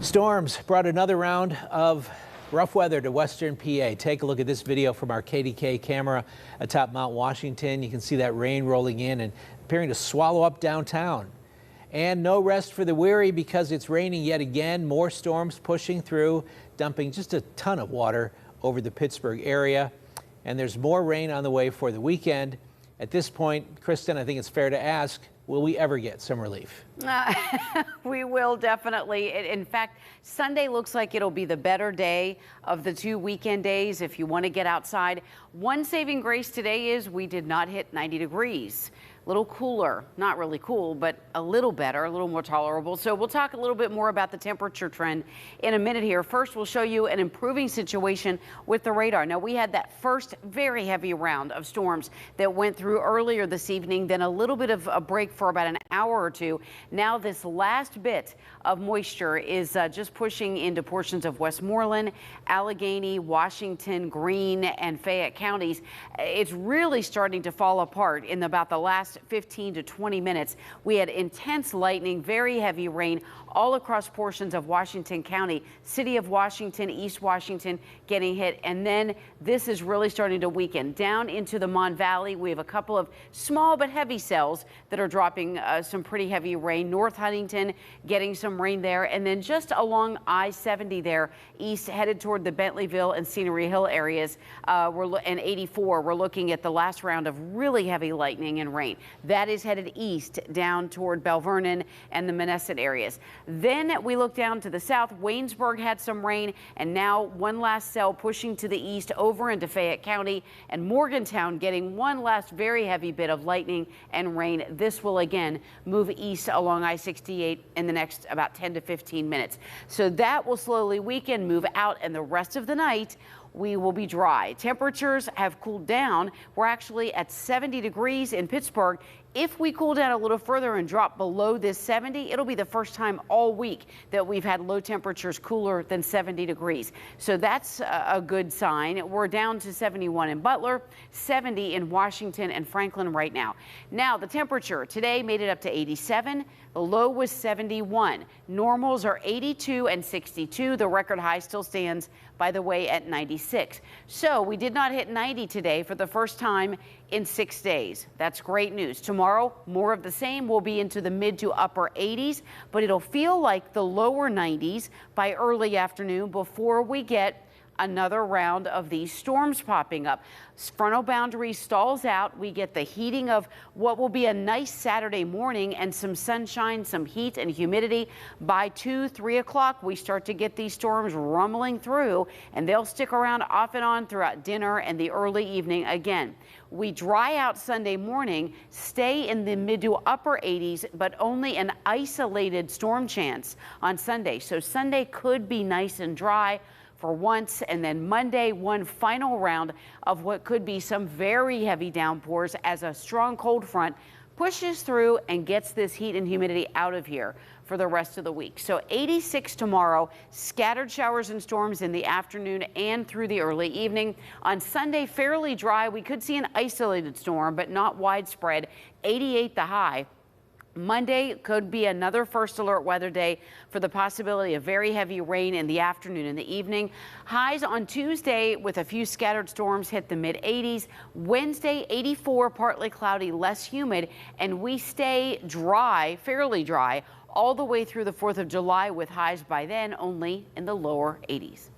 Storms brought another round of rough weather to western PA. Take a look at this video from our KDKA camera atop Mount Washington. You can see that rain rolling in and appearing to swallow up downtown. And no rest for the weary because it's raining yet again. More storms pushing through, dumping just a ton of water over the Pittsburgh area. And there's more rain on the way for the weekend. At this point, Kristin, I think it's fair to ask, will we ever get some relief? We will definitely. In fact, Sunday looks like it'll be the better day of the two weekend days if you want to get outside. One saving grace today is we did not hit 90 degrees. A little cooler, not really cool, but a little better, a little more tolerable. So we'll talk a little bit more about the temperature trend in a minute here. First, we'll show you an improving situation with the radar. Now, we had that first very heavy round of storms that went through earlier this evening, then a little bit of a break for about an hour or two. Now, this last bit of moisture is just pushing into portions of Westmoreland, Allegheny, Washington, Greene, and Fayette counties. It's really starting to fall apart in about the last 15 to 20 minutes. We had intense lightning, very heavy rain all across portions of Washington County, City of Washington, East Washington getting hit. And then this is really starting to weaken down into the Mon Valley. We have a couple of small but heavy cells that are dropping some pretty heavy rain. North Huntington getting some rain there. And then just along I-70 there, east headed toward the Bentleyville and Scenery Hill areas, and 84, we're looking at the last round of really heavy lightning and rain. That is headed east down toward Bell Vernon and the Menneson areas. Then we look down to the south. Waynesburg had some rain, and now one last cell pushing to the east over into Fayette County, and Morgantown getting one last very heavy bit of lightning and rain. This will again move east along I-68 in the next about 10 to 15 minutes. So that will slowly weaken, move out, and the rest of the night we will be dry. Temperatures have cooled down. We're actually at 70 degrees in Pittsburgh. If we cool down a little further and drop below this 70, it'll be the first time all week that we've had low temperatures cooler than 70 degrees. So that's a good sign. We're down to 71 in Butler, 70 in Washington and Franklin right now. Now, the temperature today made it up to 87. The low was 71. Normals are 82 and 62. The record high still stands, by the way, at 96. So we did not hit 90 today for the first time in 6 days. That's great news. Tomorrow, more of the same. We'll be into the mid to upper 80s, but it'll feel like the lower 90s by early afternoon before we get another round of these storms popping up. Frontal boundary stalls out. We get the heating of what will be a nice Saturday morning and some sunshine, some heat and humidity. By 2, 3 o'clock, we start to get these storms rumbling through, and they'll stick around off and on throughout dinner and the early evening again. We dry out Sunday morning, stay in the mid to upper 80s, but only an isolated storm chance on Sunday. So Sunday could be nice and dry for once, and then Monday, one final round of what could be some very heavy downpours as a strong cold front pushes through and gets this heat and humidity out of here for the rest of the week. So 86 tomorrow, scattered showers and storms in the afternoon and through the early evening. On Sunday, fairly dry. We could see an isolated storm, but not widespread. 88 the high. Monday could be another first alert weather day for the possibility of very heavy rain in the afternoon and the evening. Highs on Tuesday with a few scattered storms hit the mid 80s. Wednesday, 84, partly cloudy, less humid, and we stay dry, fairly dry, all the way through the 4th of July with highs by then only in the lower 80s.